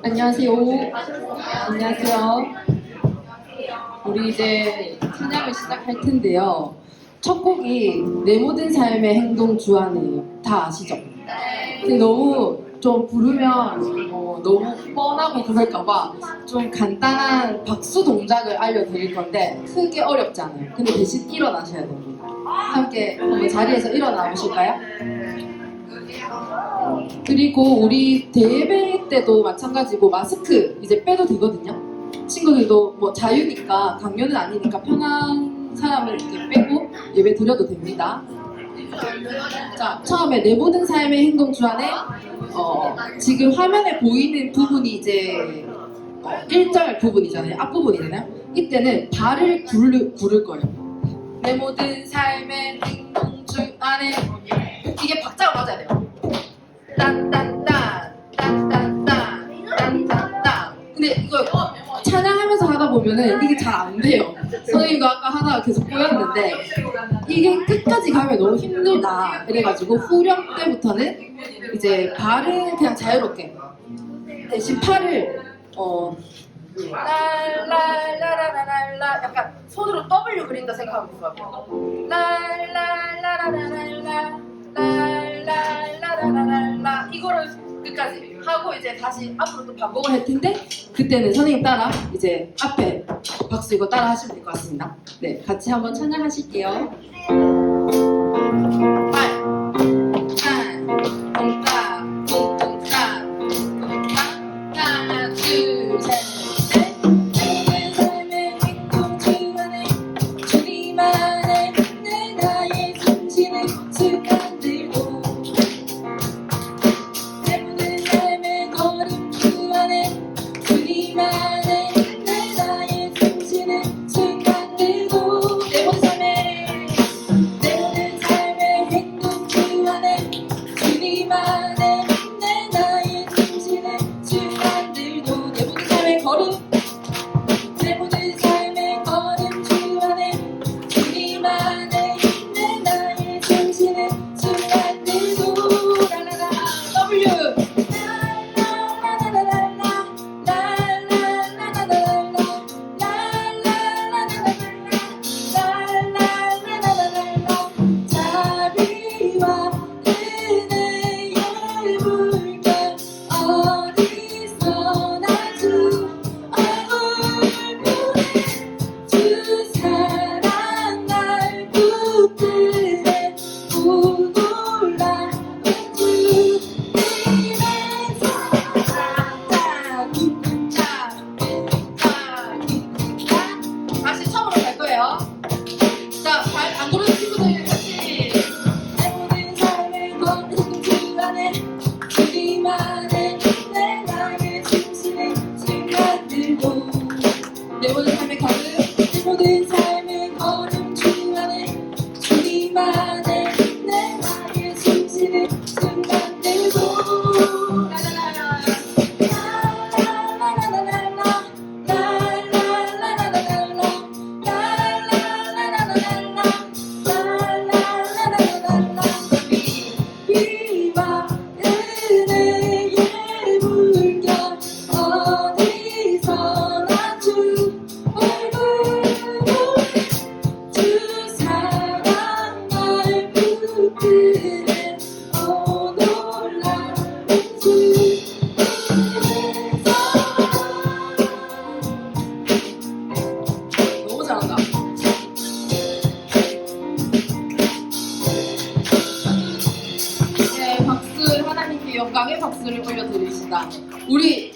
안녕하세요. 안녕하세요. 우리 이제 찬양을 시작할 텐데요. 첫 곡이 내 모든 삶의 행동 주안이에요. 다 아시죠? 근데 너무 좀 부르면 너무 뻔하고 그럴까봐 좀 간단한 박수 동작을 알려드릴 건데 크게 어렵지 않아요. 근데 대신 일어나셔야 됩니다. 함께 한번 자리에서 일어나 보실까요? 그리고 우리 대회 때도 마찬가지고 마스크 이제 빼도 되거든요. 친구들도 뭐 자유니까 강요는 아니니까 편한 사람을 이렇게 빼고 예배 드려도 됩니다. 자, 처음에 내 모든 삶의 행동 주안에 지금 화면에 보이는 부분이 이제 1절 부분이잖아요. 앞부분이잖아요. 이때는 발을 구를 거예요. 내 모든 삶의 행동 주안에 이게 박자가 맞아야 돼요. 딴딴딴 딴딴딴 딴딴딴. 근데 이거 찬양하면서 하다 보면은 이게 잘 안 돼요. 선생님도 아까 하다가 계속 꼬였는데 이게 끝까지 가면 너무 힘들다 이래가지고 후렴 때부터는 이제 발은 그냥 자유롭게 대신 팔을 랄랄라라라랄라 약간 손으로 W 그린다 생각하면 좋아요. 랄랄라라라랄라 랄랄라라랄라 이거를 끝까지 하고 이제 다시 앞으로 또 반복을 할 텐데 그때는 선생님 따라 이제 앞에 박수 이거 따라 하시면 될 것 같습니다. 네, 같이 한번 찬양하실게요. 똥땅 똥똥땅 똥땅 하나 둘 셋 넷. 내 삶의 행동 주안에 주님 안에 내 나의 숨쉬는 순간들도 내 모든 삶의 걸음 주안에 주님 안에 내 나의 숨쉬는 순간들도 내 모든 삶의 행동 주안에 주님 안에 내 나의 숨쉬는 순간들도 내 모든 삶의 걸음 내 모든 삶의 걸음 주안에 주님 안에 내 나의 숨쉬는 순간들도 랄라라 W 자비와 은혜의 물결 어디서나 주 얼굴 보내 주 사랑 날 붙들네 오 놀라운 주님의 다시 처음으로 갈 거예요. 자, 발 안 고르는 친구들 같이 내 모든 삶의 걸음 주안에 주님 안에 내 나의 숨쉬는 순간들도 내 모든 삶의 걸음 내 모든 삶의 걸음 주안에 주님 안에 내 나의 숨쉬는 순간들도 라라라라 라라라라라 라라라라라 비와 은혜의 물결 어디서나 주 얼굴 보내 주 사랑 날 붙드네 오 놀라운 주님의 너무 잘한다. 네, 박수 하나님께 영광의 박수를 올려드립시다. 우리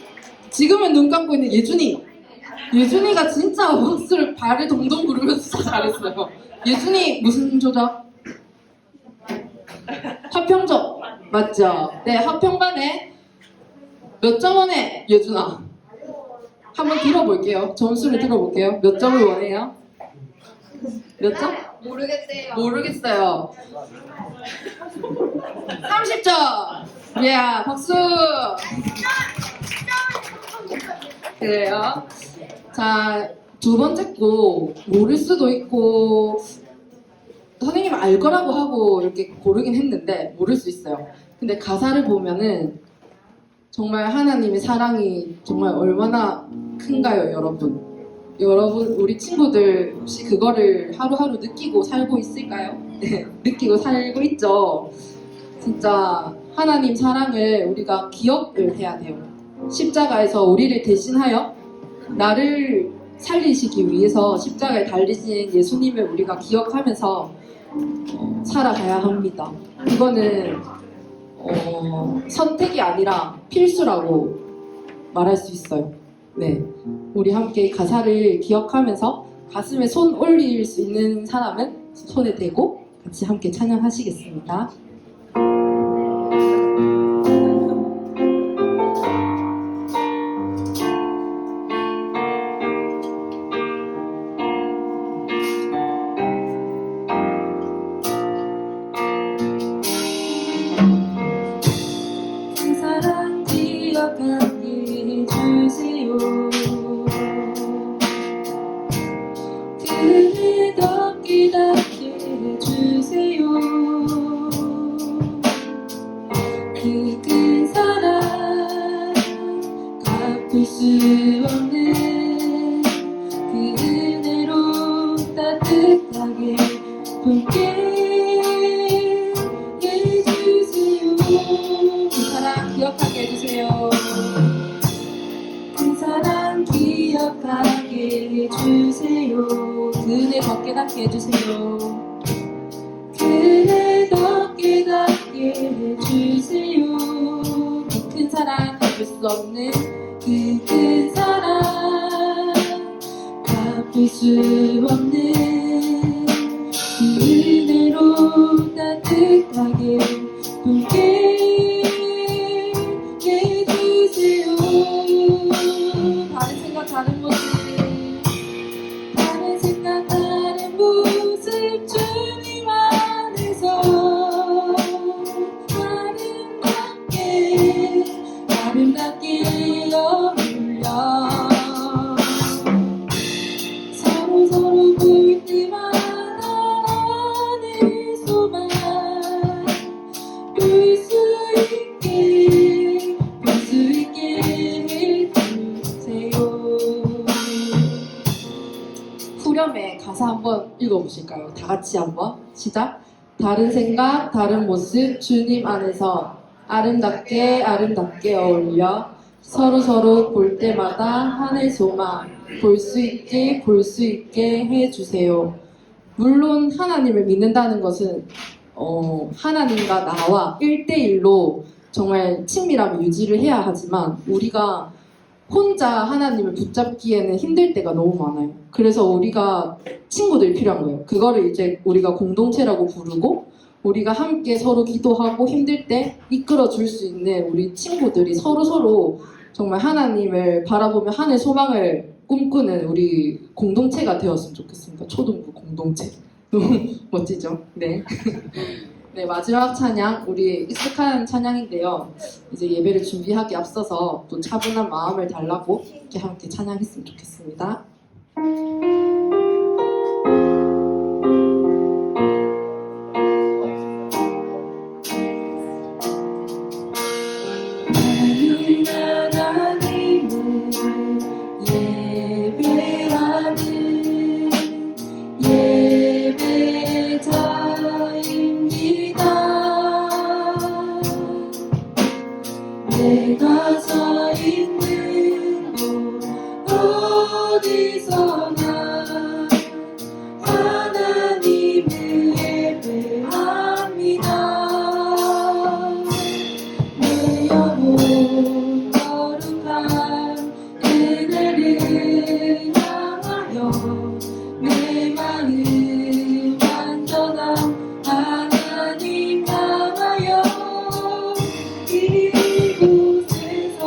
지금은 눈 감고 있는 예준이가 진짜 박수를 발을 동동 구르면서 진짜 잘했어요. 예준이 무슨 조작? 화평적 맞죠? 네, 화평반에 몇 점 원해 예준아? 한번 들어볼게요. 점수를 들어볼게요. 몇 점을 원해요? 몇 점? 모르겠어요. 30점! 예, 박수! 그래요. 자, 두 번째 곡 모를 수도 있고 선생님 알 거라고 하고 이렇게 고르긴 했는데 모를 수 있어요. 근데 가사를 보면은 정말 하나님의 사랑이 정말 얼마나 큰가요, 여러분? 여러분, 우리 친구들 혹시 그거를 하루하루 느끼고 살고 있을까요? 네, 느끼고 살고 있죠. 진짜 하나님 사랑을 우리가 기억을 해야 돼요. 십자가에서 우리를 대신하여 나를 살리시기 위해서 십자가에 달리신 예수님을 우리가 기억하면서 살아가야 합니다. 이거는 선택이 아니라 필수라고 말할 수 있어요. 네, 우리 함께 가사를 기억하면서 가슴에 손 올릴 수 있는 사람은 손에 대고 같이 함께 찬양하시겠습니다. 그 사랑 기억하게 해주세요. 그를 더 깨닫게 해주세요. 그 큰 사랑 갚을 수 없는 그 은혜로 따뜻하게 품게 해주세요. 그 사랑 기억하게 해주세요. 그 사랑 기억하게 해주세요. 그 은혜 더 깨닫게 해주세요. 그를 더 깨닫게 해주세요. 그 큰 사랑 갚을 수 없는 그 큰 사랑 갚을 수 없는 그 은혜로 따뜻하게 품게 해주세요. 다른 생각 다른 모습 다른 생각 다른 모습 주님 안에서 아름답게 어울려 서로 볼 때마다 하늘 소망 볼 수 있게 해주세요. 후렴의 가사 한번 읽어보실까요? 다 같이 한번 시작. 다른 생각 다른 모습 주님 안에서 아름답게 어울려 서로 볼 때마다 하늘 소망 볼 수 있게 해주세요. 물론 하나님을 믿는다는 것은 하나님과 나와 1대1로 정말 친밀함을 유지를 해야 하지만 우리가 혼자 하나님을 붙잡기에는 힘들 때가 너무 많아요. 그래서 우리가 친구들이 필요한 거예요. 그거를 이제 우리가 공동체라고 부르고 우리가 함께 서로 기도하고 힘들 때 이끌어 줄 수 있는 우리 친구들이 서로 정말 하나님을 바라보며 하늘 소망을 꿈꾸는 우리 공동체가 되었으면 좋겠습니다. 초등부 공동체. 너무 멋지죠? 네. 네, 마지막 찬양, 우리 익숙한 찬양인데요. 이제 예배를 준비하기 앞서서 또 차분한 마음을 달라고 이렇게 함께 찬양했으면 좋겠습니다. 내가 서 있는 곳 어디서나 하나님을 예배합니다. 내 영혼 거룩한 그대를 향하여 내 마음 완전한 하나님 향하여 이곳에서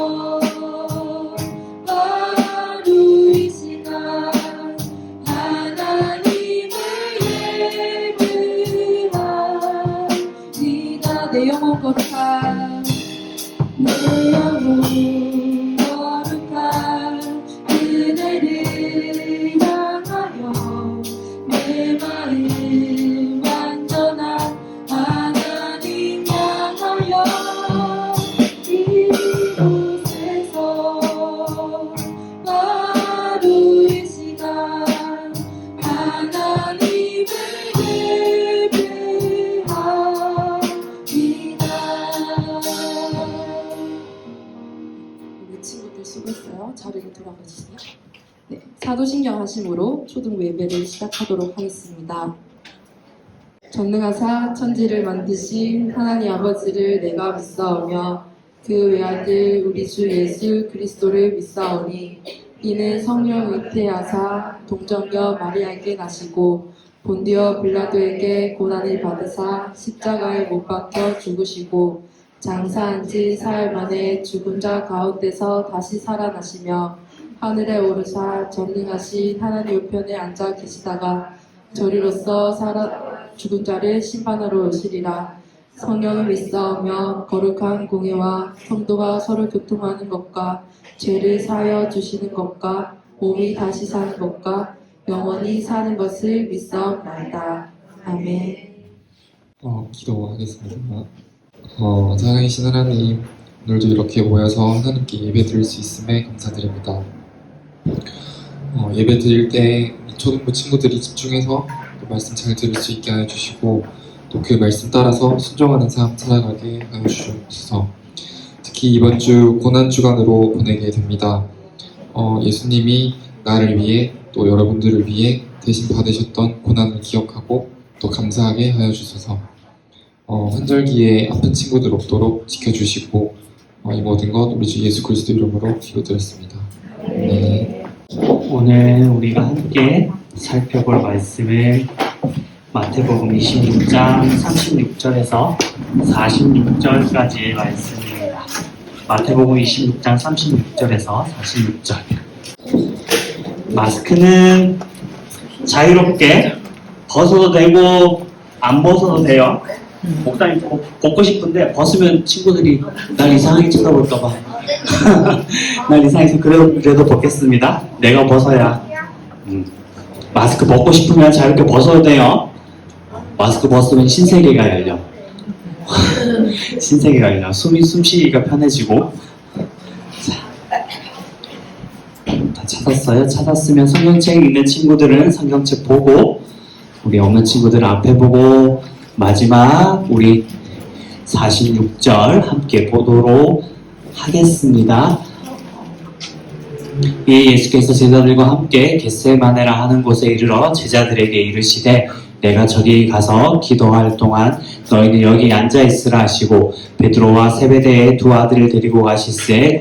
바로 이 시간 하나님을 예배합니다. 내 영혼 거룩한 내 영혼 거룩한 그대를 향하여 내 마음 사도신경 하심으로 초등 예배를 시작하도록 하겠습니다. 전능하사 천지를 만드신 하나님 아버지를 내가 믿사오며 그 외아들 우리 주 예수 그리스도를 믿사오니 이는 성령 잉태하사 동정녀 마리아에게 나시고 본디오 빌라도에게 고난을 받으사 십자가에 못 박혀 죽으시고 장사한 지 사흘 만에 죽은 자 가운데서 다시 살아나시며 하늘에 오르사 전능하신 하나님 우편에 앉아 계시다가 저리로서 죽은 자를 심판하러 오시리라. 성령을 믿사오며 거룩한 공예와 성도가 서로 교통하는 것과 죄를 사하여 주시는 것과 몸이 다시 사는 것과 영원히 사는 것을 믿사옵나이다. 아멘. 기도하겠습니다. 사랑하신 하나님, 오늘도 이렇게 모여서 하나님께 예배 드릴 수 있음에 감사드립니다. 예배 드릴 때 초등부 친구들이 집중해서 또 말씀 잘 들을 수 있게 하여 주시고 또 그 말씀 따라서 순종하는 삶 살아가게 하여 주옵소서. 특히 이번 주 고난주간으로 보내게 됩니다. 예수님이 나를 위해 또 여러분들을 위해 대신 받으셨던 고난을 기억하고 또 감사하게 하여 주소서. 환절기에 아픈 친구들 없도록 지켜주시고 이 모든 것 우리 주 예수 그리스도 이름으로 기도드렸습니다. 네. 오늘 우리가 함께 살펴볼 말씀은 마태복음 26장 36절에서 46절까지의 말씀입니다. 마태복음 26장 36절에서 46절. 마스크는 자유롭게 벗어도 되고 안 벗어도 돼요. 목사님 벗고 싶은데 벗으면 친구들이 날 이상하게 쳐다볼까봐 날 이상해서 그래도 벗겠습니다. 내가 벗어야 마스크 벗고 싶으면 자유롭게 벗어도 돼요. 마스크 벗으면 신세계가 열려. 신세계가 열려. 숨쉬기가 편해지고. 다 찾았어요? 찾았으면 성경책 읽는 친구들은 성경책 보고, 우리 없는 친구들은 앞에 보고, 마지막 우리 46절 함께 보도록 하겠습니다. 예수께서 제자들과 함께 겟세마네라 하는 곳에 이르러 제자들에게 이르시되 내가 저기 가서 기도할 동안 너희는 여기 앉아 있으라 하시고 베드로와 세베대의 두 아들을 데리고 가시세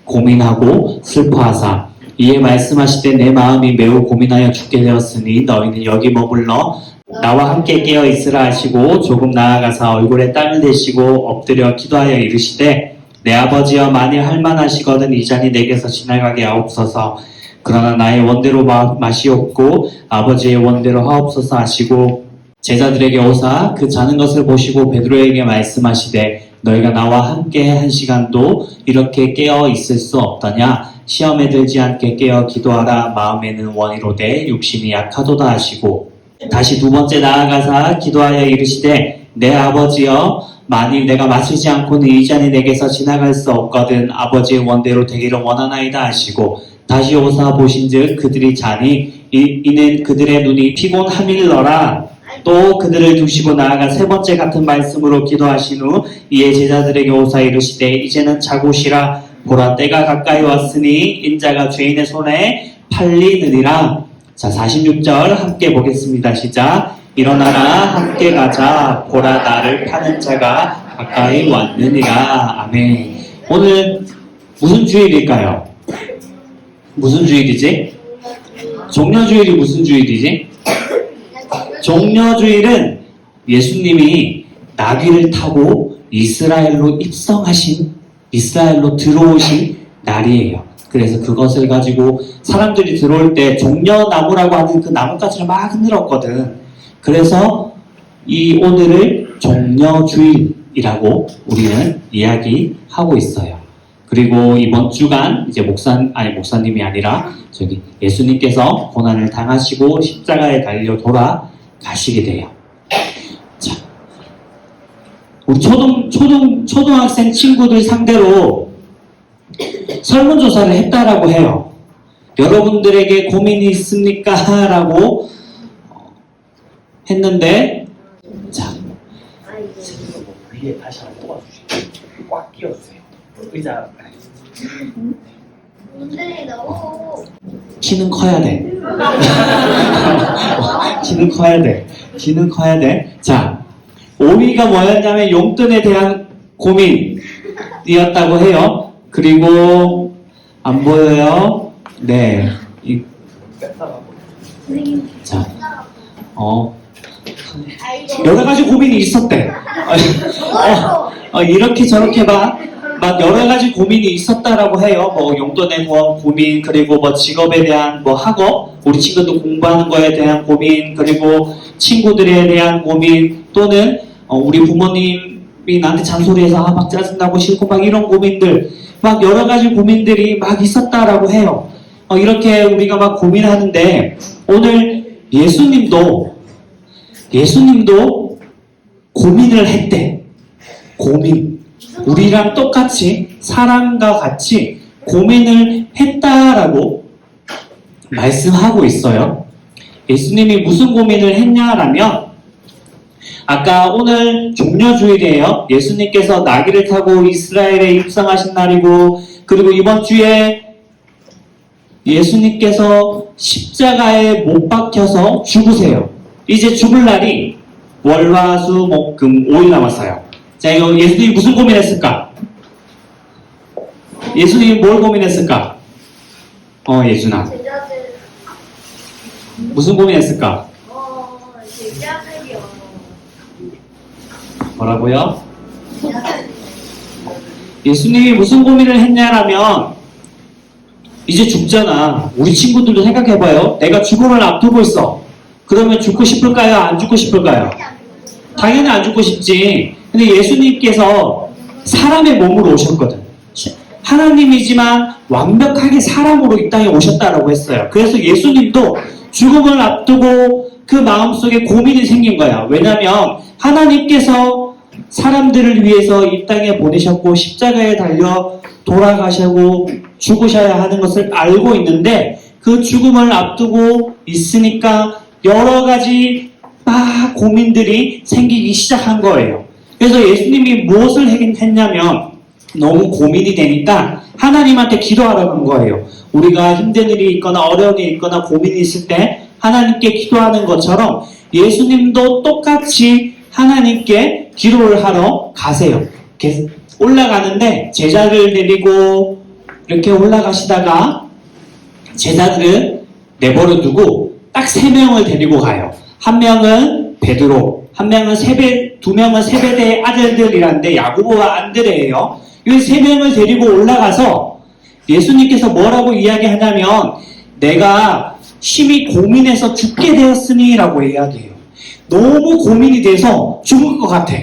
고민하고 슬퍼하사 이에 말씀하시되 내 마음이 매우 고민하여 죽게 되었으니 너희는 여기 머물러 나와 함께 깨어 있으라 하시고 조금 나아가사 얼굴에 땀을 대시고 엎드려 기도하여 이르시되 내 아버지여 만일 할만하시거든 이 잔이 내게서 지나가게 하옵소서. 그러나 나의 원대로 마시옵고 아버지의 원대로 하옵소서 하시고 제자들에게 오사 그 자는 것을 보시고 베드로에게 말씀하시되 너희가 나와 함께 한 시간도 이렇게 깨어 있을 수 없더냐. 시험에 들지 않게 깨어 기도하라. 마음에는 원이로되 육신이 약하도다 하시고 다시 두 번째 나아가사 기도하여 이르시되 내 아버지여 만일 내가 마시지 않고는 이 잔이 내게서 지나갈 수 없거든 아버지의 원대로 되기를 원하나이다 하시고 다시 오사 보신즉 그들이 자니 이는 그들의 눈이 피곤함일러라. 또 그들을 두시고 나아가 세 번째 같은 말씀으로 기도하신 후 이에 제자들에게 오사 이르시되 이제는 자고 쉬라. 보라 때가 가까이 왔으니 인자가 죄인의 손에 팔리느니라. 자 46절 함께 보겠습니다. 시작. 일어나라 함께 가자. 보라 나를 파는 자가 가까이 왔느니라. 아멘. 오늘 무슨 주일일까요? 무슨 주일이지? 종려주일이 무슨 주일이지? 종려주일은 예수님이 나귀를 타고 이스라엘로 들어오신 날이에요. 그래서 그것을 가지고 사람들이 들어올 때 종려나무라고 하는 그 나뭇가지를 막 흔들었거든. 그래서 이 오늘을 종려주일이라고 우리는 이야기하고 있어요. 그리고 이번 주간 이제 목사님이 아니라 저기 예수님께서 고난을 당하시고 십자가에 달려 돌아가시게 돼요. 자, 우리 초등학생 친구들 상대로 설문조사를 했다라고 해요. 여러분들에게 고민이 있습니까? 라고 했는데, 자, 위에 다시 한번 뽑아주시고 꽉 끼워주세요. 의자. 키는 커야 돼. 키는 커야 돼. 키는 커야 돼. 자, 5위가 뭐였냐면 용돈에 대한 고민이었다고 해요. 그리고 안 보여요? 네. 자, 여러 가지 고민이 있었대. 이렇게 저렇게 막 여러 가지 고민이 있었다라고 해요. 뭐 용돈에 대한 고민, 그리고 뭐 직업에 대한 뭐 학업, 우리 친구도 공부하는 거에 대한 고민, 그리고 친구들에 대한 고민, 또는 우리 부모님이 나한테 잔소리해서 막 짜증나고 싫고 막 이런 고민들, 막 여러 가지 고민들이 막 있었다라고 해요. 이렇게 우리가 막 고민하는데 오늘 예수님도 고민을 했대. 고민. 우리랑 똑같이 사람과 같이 고민을 했다라고 말씀하고 있어요. 예수님이 무슨 고민을 했냐라면 아까 오늘 종려주일이에요. 예수님께서 나귀를 타고 이스라엘에 입성하신 날이고, 그리고 이번 주에 예수님께서 십자가에 못 박혀서 죽으세요. 이제 죽을 날이 월, 화, 수, 목, 금 5일 남았어요. 자, 이거 예수님이 무슨 고민했을까? 예수님이 뭘 고민했을까? 예준아. 무슨 고민했을까? 제자들이요. 뭐라고요? 예수님이 무슨 고민을 했냐라면 이제 죽잖아. 우리 친구들도 생각해봐요. 내가 죽음을 앞두고 있어. 그러면 죽고 싶을까요? 안 죽고 싶을까요? 당연히 안 죽고 싶지. 근데 예수님께서 사람의 몸으로 오셨거든. 하나님이지만 완벽하게 사람으로 이 땅에 오셨다라고 했어요. 그래서 예수님도 죽음을 앞두고 그 마음속에 고민이 생긴 거야. 왜냐하면 하나님께서 사람들을 위해서 이 땅에 보내셨고 십자가에 달려 돌아가시고 죽으셔야 하는 것을 알고 있는데 그 죽음을 앞두고 있으니까 여러 가지 막 고민들이 생기기 시작한 거예요. 그래서 예수님이 무엇을 했냐면 너무 고민이 되니까 하나님한테 기도하라고 한 거예요. 우리가 힘든 일이 있거나 어려운 일이 있거나 고민이 있을 때 하나님께 기도하는 것처럼 예수님도 똑같이 하나님께 기도를 하러 가세요. 올라가는데 제자를 데리고 이렇게 올라가시다가 제자들은 내버려 두고 딱 3명을 데리고 가요. 한 명은 베드로, 한 명은 두 명은 세베대의 아들들이란데 야고보와 안드레예요. 이 3명을 데리고 올라가서 예수님께서 뭐라고 이야기하냐면 내가 심히 고민해서 죽게 되었으니 라고 이야기해요. 너무 고민이 돼서 죽을 것 같아.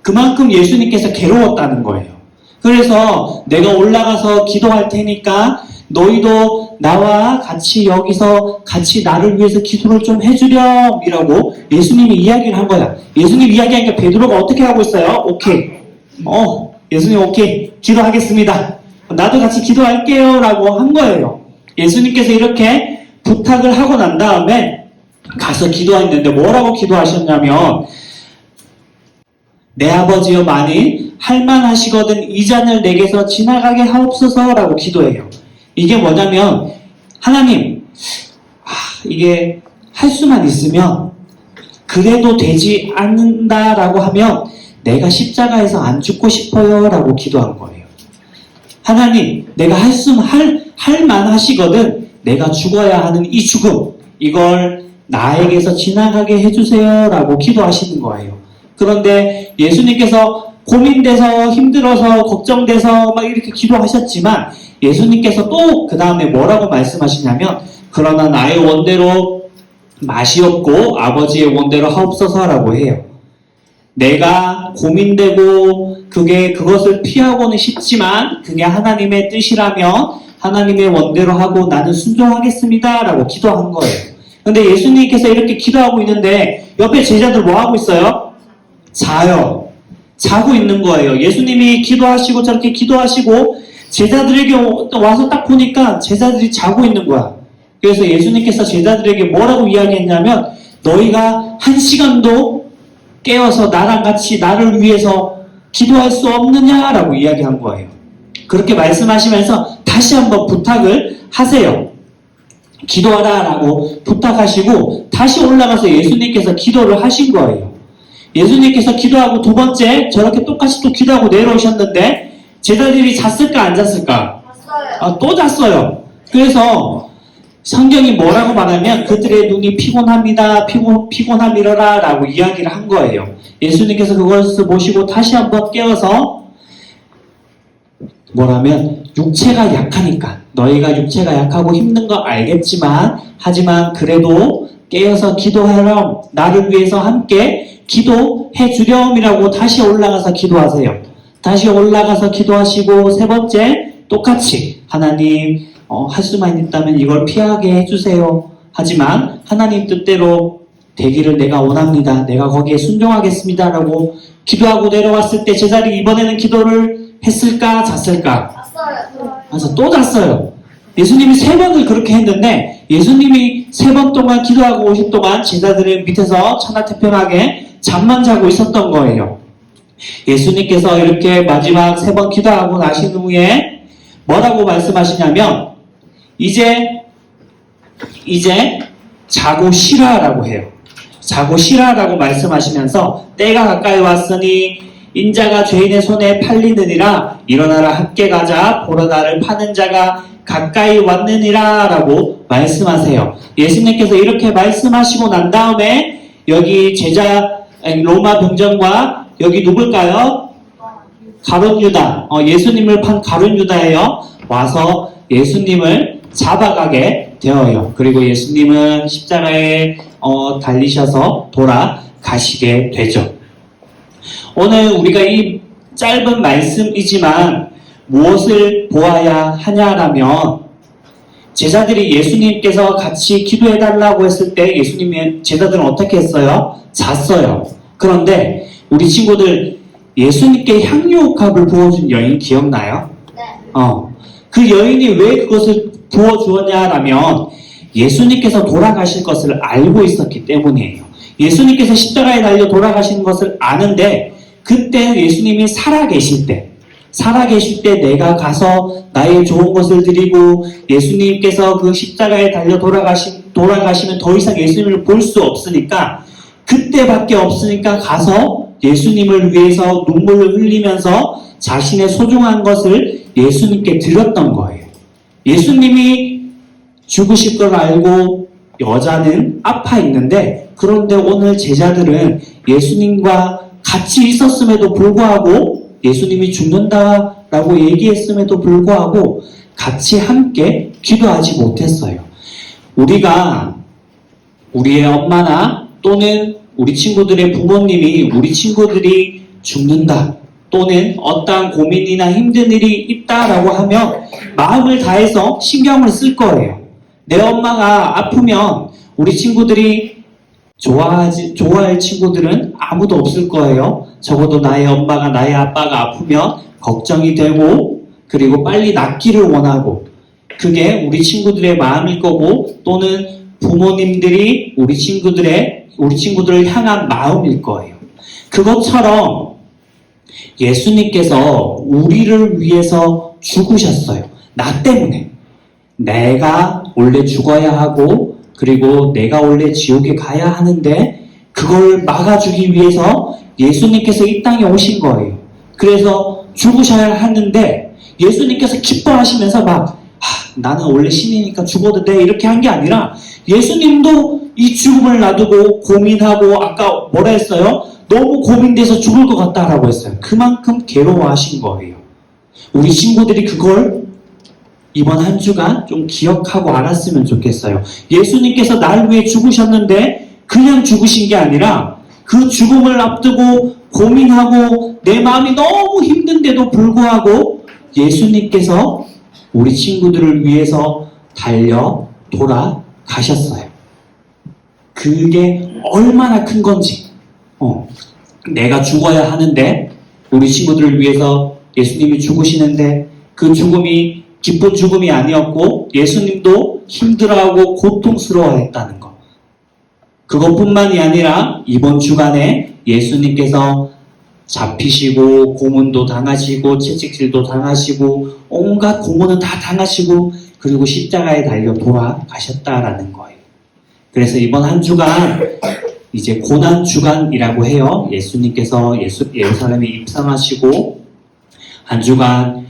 그만큼 예수님께서 괴로웠다는 거예요. 그래서 내가 올라가서 기도할 테니까 너희도 나와 같이 여기서 같이 나를 위해서 기도를 좀 해주렴 이라고 예수님이 이야기를 한 거야. 예수님 이야기하니까 베드로가 어떻게 하고 있어요? 오케이. 예수님 오케이. 기도하겠습니다. 나도 같이 기도할게요 라고 한 거예요. 예수님께서 이렇게 부탁을 하고 난 다음에 가서 기도했는데 뭐라고 기도하셨냐면 내 아버지여 만일 할만하시거든 이 잔을 내게서 지나가게 하옵소서라고 기도해요. 이게 뭐냐면 하나님 이게 할 수만 있으면 그래도 되지 않는다라고 하면 내가 십자가에서 안 죽고 싶어요 라고 기도한 거예요. 하나님 내가 할 만하시거든 내가 죽어야 하는 이 죽음 이걸 나에게서 지나가게 해주세요 라고 기도하시는 거예요. 그런데 예수님께서 고민돼서 힘들어서 걱정돼서 막 이렇게 기도하셨지만 예수님께서 또 그 다음에 뭐라고 말씀하시냐면 그러나 나의 원대로 맛이 없고 아버지의 원대로 하옵소서라고 해요. 내가 고민되고 그것을 피하고는 싶지만 그게 하나님의 뜻이라면 하나님의 원대로 하고 나는 순종하겠습니다 라고 기도한 거예요. 근데 예수님께서 이렇게 기도하고 있는데 옆에 제자들 뭐 하고 있어요? 자고 있는 거예요. 예수님이 기도하시고 저렇게 기도하시고 제자들에게 와서 딱 보니까 제자들이 자고 있는 거야. 그래서 예수님께서 제자들에게 뭐라고 이야기했냐면 너희가 1시간도 깨어서 나랑 같이 나를 위해서 기도할 수 없느냐라고 이야기한 거예요. 그렇게 말씀하시면서 다시 한번 부탁을 하세요. 기도하라라고 부탁하시고 다시 올라가서 예수님께서 기도를 하신 거예요. 예수님께서 기도하고 두 번째 저렇게 똑같이 또 기도하고 내려오셨는데 제자들이 잤을까 안 잤을까? 봤어요. 또 잤어요. 그래서 성경이 뭐라고 말하면 그들의 눈이 피곤합니다. 피곤함이러라 라고 이야기를 한 거예요. 예수님께서 그것을 보시고 다시 한번 깨워서 뭐라면 육체가 약하니까 너희가 육체가 약하고 힘든 거 알겠지만 하지만 그래도 깨어서 기도하렴 나를 위해서 함께 기도해 주렴이라고 다시 올라가서 기도하세요. 다시 올라가서 기도하시고 세 번째 똑같이 하나님 할 수만 있다면 이걸 피하게 해주세요. 하지만 하나님 뜻대로 되기를 내가 원합니다. 내가 거기에 순종하겠습니다. 라고 기도하고 내려왔을 때 제자들이 이번에는 기도를 했을까 잤을까? 봤어요. 그래서 또 잤어요. 예수님이 세 번을 그렇게 했는데 예수님이 세 번 동안 기도하고 오실 동안 제자들은 밑에서 천하태평하게 잠만 자고 있었던 거예요. 예수님께서 이렇게 마지막 세 번 기도하고 나신 후에 뭐라고 말씀하시냐면 이제 자고 쉬라라고 해요. 자고 쉬라라고 말씀하시면서 때가 가까이 왔으니 인자가 죄인의 손에 팔리느니라 일어나라 함께 가자 보러 나를 파는 자가 가까이 왔느니라 라고 말씀하세요. 예수님께서 이렇게 말씀하시고 난 다음에 여기 로마 병정과 여기 누굴까요? 가룟 유다, 예수님을 판 가룟 유다예요. 와서 예수님을 잡아가게 되어요. 그리고 예수님은 십자가에 달리셔서 돌아가시게 되죠. 오늘 우리가 이 짧은 말씀이지만 무엇을 보아야 하냐라면 제자들이 예수님께서 같이 기도해달라고 했을 때 예수님의 제자들은 어떻게 했어요? 잤어요. 그런데 우리 친구들 예수님께 향유옥합을 부어준 여인 기억나요? 네. 그 여인이 왜 그것을 부어주었냐라면 예수님께서 돌아가실 것을 알고 있었기 때문이에요. 예수님께서 십자가에 달려 돌아가시는 것을 아는데 그때 예수님이 살아계실 때 내가 가서 나의 좋은 것을 드리고 예수님께서 그 십자가에 달려 돌아가시면 더 이상 예수님을 볼 수 없으니까 그때밖에 없으니까 가서 예수님을 위해서 눈물을 흘리면서 자신의 소중한 것을 예수님께 드렸던 거예요. 예수님이 죽으실 걸 알고 여자는 아파 있는데 그런데 오늘 제자들은 예수님과 같이 있었음에도 불구하고 예수님이 죽는다라고 얘기했음에도 불구하고 같이 함께 기도하지 못했어요. 우리가 우리의 엄마나 또는 우리 친구들의 부모님이 우리 친구들이 죽는다 또는 어떠한 고민이나 힘든 일이 있다라고 하면 마음을 다해서 신경을 쓸 거예요. 내 엄마가 아프면 우리 친구들이 좋아할 친구들은 아무도 없을 거예요. 적어도 나의 엄마가 나의 아빠가 아프면 걱정이 되고 그리고 빨리 낫기를 원하고 그게 우리 친구들의 마음일 거고 또는 부모님들이 우리 친구들을 향한 마음일 거예요. 그것처럼 예수님께서 우리를 위해서 죽으셨어요. 나 때문에. 내가 원래 죽어야 하고 그리고 내가 원래 지옥에 가야 하는데 그걸 막아주기 위해서 예수님께서 이 땅에 오신 거예요. 그래서 죽으셔야 하는데 예수님께서 기뻐하시면서 나는 원래 신이니까 죽어도 돼 이렇게 한 게 아니라 예수님도 이 죽음을 놔두고 고민하고 아까 뭐라 했어요? 너무 고민돼서 죽을 것 같다라고 했어요. 그만큼 괴로워하신 거예요. 우리 친구들이 그걸 이번 한 주간 좀 기억하고 알았으면 좋겠어요. 예수님께서 날 위해 죽으셨는데 그냥 죽으신 게 아니라 그 죽음을 앞두고 고민하고 내 마음이 너무 힘든데도 불구하고 예수님께서 우리 친구들을 위해서 달려 돌아가셨어요. 그게 얼마나 큰 건지. 내가 죽어야 하는데 우리 친구들을 위해서 예수님이 죽으시는데 그 죽음이 기쁜 죽음이 아니었고 예수님도 힘들어하고 고통스러워했다는 것. 그것뿐만이 아니라 이번 주간에 예수님께서 잡히시고 고문도 당하시고 채찍질도 당하시고 온갖 고문은 다 당하시고 그리고 십자가에 달려 돌아가셨다라는 거예요. 그래서 이번 한 주간 이제 고난 주간이라고 해요. 예수님께서 예루살렘에 입성하시고 한 주간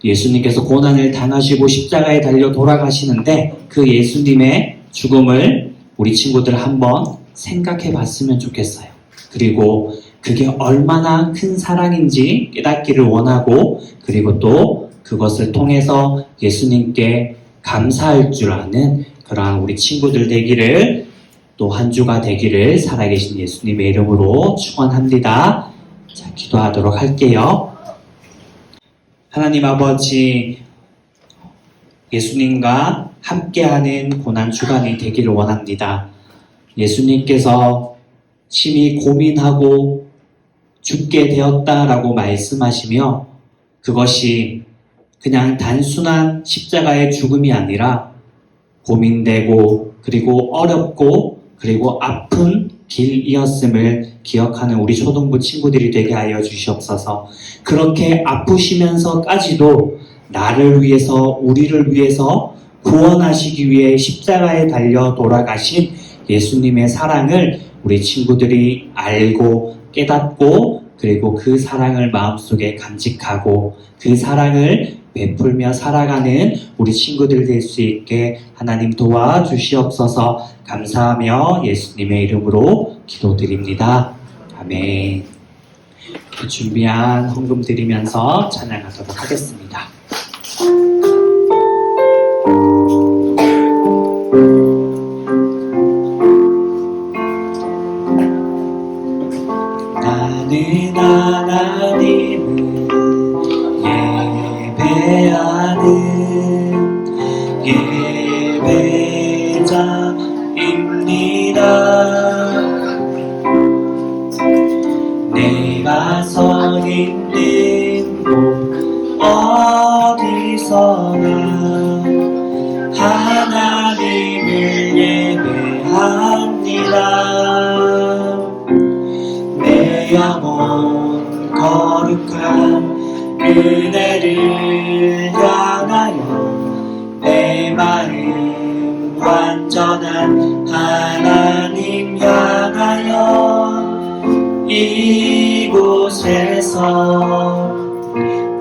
예수님께서 고난을 당하시고 십자가에 달려 돌아가시는데 그 예수님의 죽음을 우리 친구들 한번 생각해 봤으면 좋겠어요. 그리고 그게 얼마나 큰 사랑인지 깨닫기를 원하고 그리고 또 그것을 통해서 예수님께 감사할 줄 아는 그러한 우리 친구들 되기를 또 한 주가 되기를 살아계신 예수님의 이름으로 축원합니다. 자, 기도하도록 할게요. 하나님 아버지, 예수님과 함께하는 고난 주간이 되기를 원합니다. 예수님께서 심히 고민하고 죽게 되었다라고 말씀하시며 그것이 그냥 단순한 십자가의 죽음이 아니라 고민되고 그리고 어렵고 그리고 아픈 길이었음을 기억하는 우리 초등부 친구들이 되게 하여 주시옵소서. 그렇게 아프시면서까지도 나를 위해서 우리를 위해서 구원하시기 위해 십자가에 달려 돌아가신 예수님의 사랑을 우리 친구들이 알고 깨닫고 그리고 그 사랑을 마음속에 간직하고 그 사랑을 베풀며 살아가는 우리 친구들 될 수 있게 하나님 도와주시옵소서. 감사하며 예수님의 이름으로 기도드립니다. 아멘. 준비한 헌금 드리면서 찬양하도록 하겠습니다. 나는 하나님을 예배하는 예배자입니다. 내가 서 있는 곳 어디서나 하나님을 예배합니다. 내 영혼 거룩한 은혜를 향하여 내 마음 완전한 하나님 향하여 이곳에서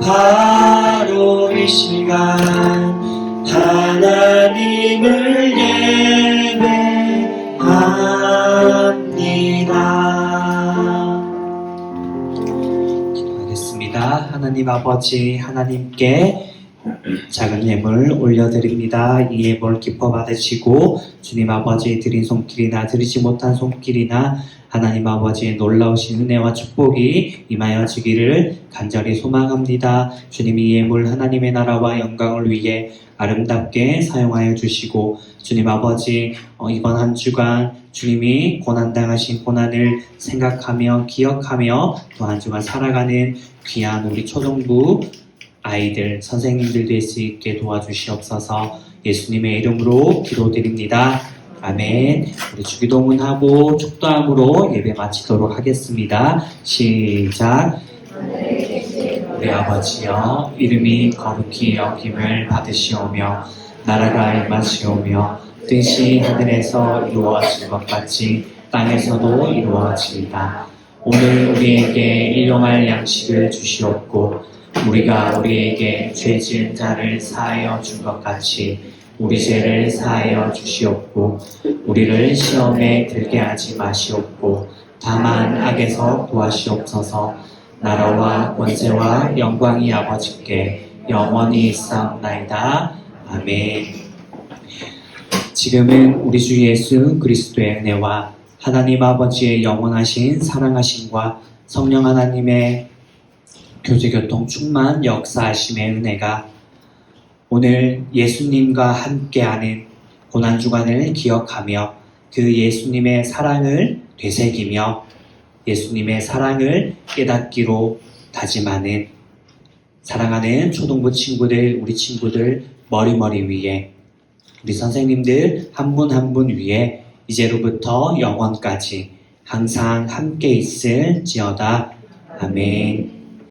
바로 이 시간 하나님을 예배합니다. 기도하겠습니다. 하나님 아버지, 하나님께 작은 예물 올려드립니다. 이 예물 기뻐 받으시고 주님 아버지 드린 손길이나 드리지 못한 손길이나 하나님 아버지의 놀라우신 은혜와 축복이 임하여 지기를 간절히 소망합니다. 주님 이 예물 하나님의 나라와 영광을 위해 아름답게 사용하여 주시고 주님 아버지 이번 한 주간 주님이 고난당하신 고난을 생각하며 기억하며 또 한 주간 살아가는 귀한 우리 초등부 아이들, 선생님들 될 수 있게 도와주시옵소서. 예수님의 이름으로 기도드립니다. 아멘. 우리 주기도문하고 축도함으로 예배 마치도록 하겠습니다. 시작. 우리 아버지여, 이름이 거룩히 여김을 받으시오며 나라가 임하시오며 뜻이 하늘에서 이루어질 것 같이 땅에서도 이루어지이다. 오늘 우리에게 일용할 양식을 주시옵고 우리가 우리에게 죄 지은 자를 사하여 준 것 같이 우리 죄를 사하여 주시옵고 우리를 시험에 들게 하지 마시옵고 다만 악에서 구하시옵소서. 나라와 권세와 영광이 아버지께 영원히 있사옵나이다. 아멘. 지금은 우리 주 예수 그리스도의 은혜와 하나님 아버지의 영원하신 사랑하심과 성령 하나님의 교제교통 충만 역사하심의 은혜가 오늘 예수님과 함께하는 고난주간을 기억하며 그 예수님의 사랑을 되새기며 예수님의 사랑을 깨닫기로 다짐하는 사랑하는 초등부 친구들, 우리 친구들 머리머리 위에 우리 선생님들 한 분 한 분 위에 이제로부터 영원까지 항상 함께 있을지어다. 아멘.